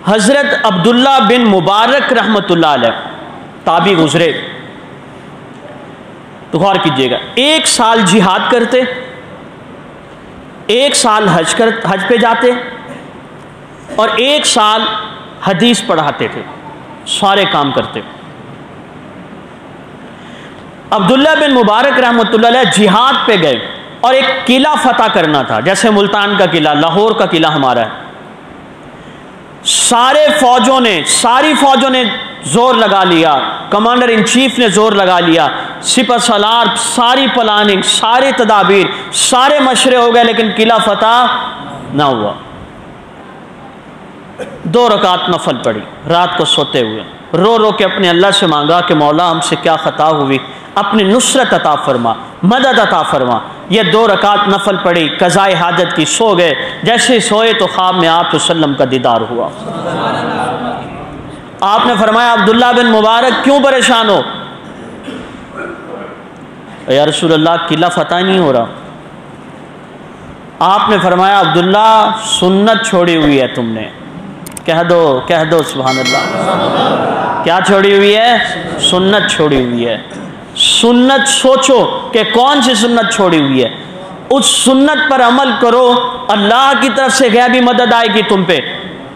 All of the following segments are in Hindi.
हज़रत अब्दुल्ला बिन मुबारक रहमतुल्लाह अलैह ताबी गुजरे, तो गौर कीजिएगा, 1 साल जिहाद करते, 1 साल हज पे जाते और 1 साल हदीस पढ़ाते थे, सारे काम करते। अब्दुल्ला बिन मुबारक रहमतुल्लाह अलैह जिहाद पे गए और एक किला फतह करना था, जैसे मुल्तान का किला, लाहौर का किला हमारा है। सारी फौजों ने जोर लगा लिया, कमांडर इन चीफ ने जोर लगा लिया, सिपह सलार, सारी प्लानिंग, सारी तदाबीर, सारे मशरे हो गए, लेकिन किला फतह ना हुआ। 2 रकात नफल पड़ी, रात को सोते हुए रो रो के अपने अल्लाह से मांगा कि मौला हमसे क्या खता हुई, अपनी नुसरत अता फरमा, मदद अता फरमा। ये 2 रकात नफल पड़ी, कज़ाए हाजत की, सो गए। जैसे ही सोए तो ख्वाब में आप सल्लम का दीदार हुआ। आपने फरमाया, अब्दुल्ला बिन मुबारक क्यों परेशान हो? या रसूल अल्लाह, किला फतह नहीं हो रहा। आपने फरमाया, अब्दुल्ला सुन्नत छोड़ी हुई है तुमने। कह दो सुभान अल्लाह। क्या छोड़ी हुई है? सुन्नत छोड़ी हुई है। सुन्नत सोचो कि कौन सी सुन्नत छोड़ी हुई है, उस सुन्नत पर अमल करो, अल्लाह की तरफ से गैबी मदद आएगी तुम पे,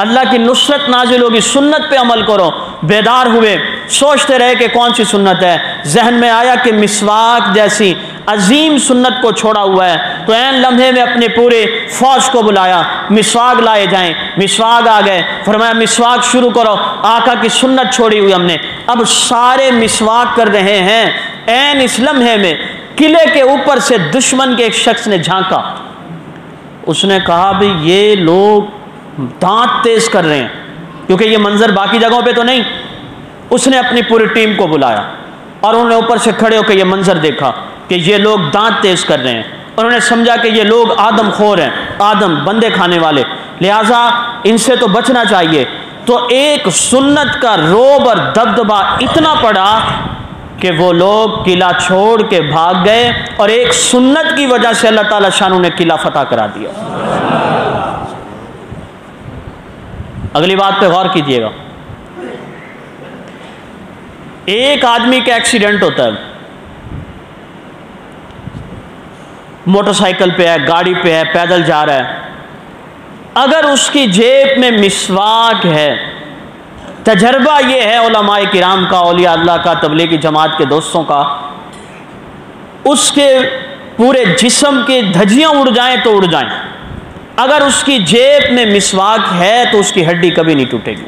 अल्लाह की नुसरत नाजिल होगी। सुन्नत पे अमल करो। बेदार हुए, सोचते रहे कि कौन सी सुन्नत है। जहन में आया कि मिसवाक जैसी अजीम सुन्नत को छोड़ा हुआ है, तो ऐन लम्हे में अपने पूरे फौज को बुलाया, मिसवाक लाए जाएं। मिसवाक आ गए, फरमाया मिसवाक शुरू करो, आका की सुन्नत छोड़ी हुई हमने। अब सारे मिसवाक कर रहे हैं, ऐन इस लम्हे में किले के ऊपर से दुश्मन के एक शख्स ने झांका। उसने कहा, भाई ये लोग दांत तेज कर रहे हैं, क्योंकि ये मंजर बाकी जगहों पे तो नहीं। उसने अपनी पूरी टीम को बुलाया और उन्होंने ऊपर से खड़े होकर ये मंजर देखा कि ये लोग दांत तेज कर रहे हैं। उन्होंने समझा कि ये लोग आदम खोर हैं, आदम बंदे खाने वाले, लिहाजा इनसे तो बचना चाहिए। तो एक सुन्नत का रोब और दबदबा इतना पड़ा कि वो लोग किला छोड़ के भाग गए, और एक सुन्नत की वजह से अल्लाह ताला शान ने किला फतह करा दिया। अगली बात पे गौर कीजिएगा, एक आदमी का एक्सीडेंट होता है, मोटरसाइकिल पे है, गाड़ी पे है, पैदल जा रहा है। अगर उसकी जेब में मिसवाक है, तजर्बा ये है उलमाए किराम का, औलिया अल्लाह का, तबलीगी जमात के दोस्तों का, उसके पूरे जिस्म के धज्जियां उड़ जाएं तो उड़ जाएं। अगर उसकी जेब में मिसवाक है तो उसकी हड्डी कभी नहीं टूटेगी।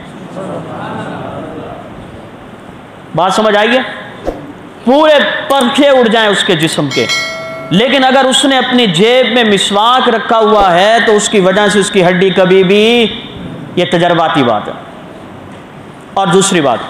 बात समझ आई है? पूरे पंखे उड़ जाएं उसके जिस्म के, लेकिन अगर उसने अपनी जेब में मिसवाक रखा हुआ है तो उसकी वजह से उसकी हड्डी कभी भी, ये तजर्बाती बात है। और दूसरी बात,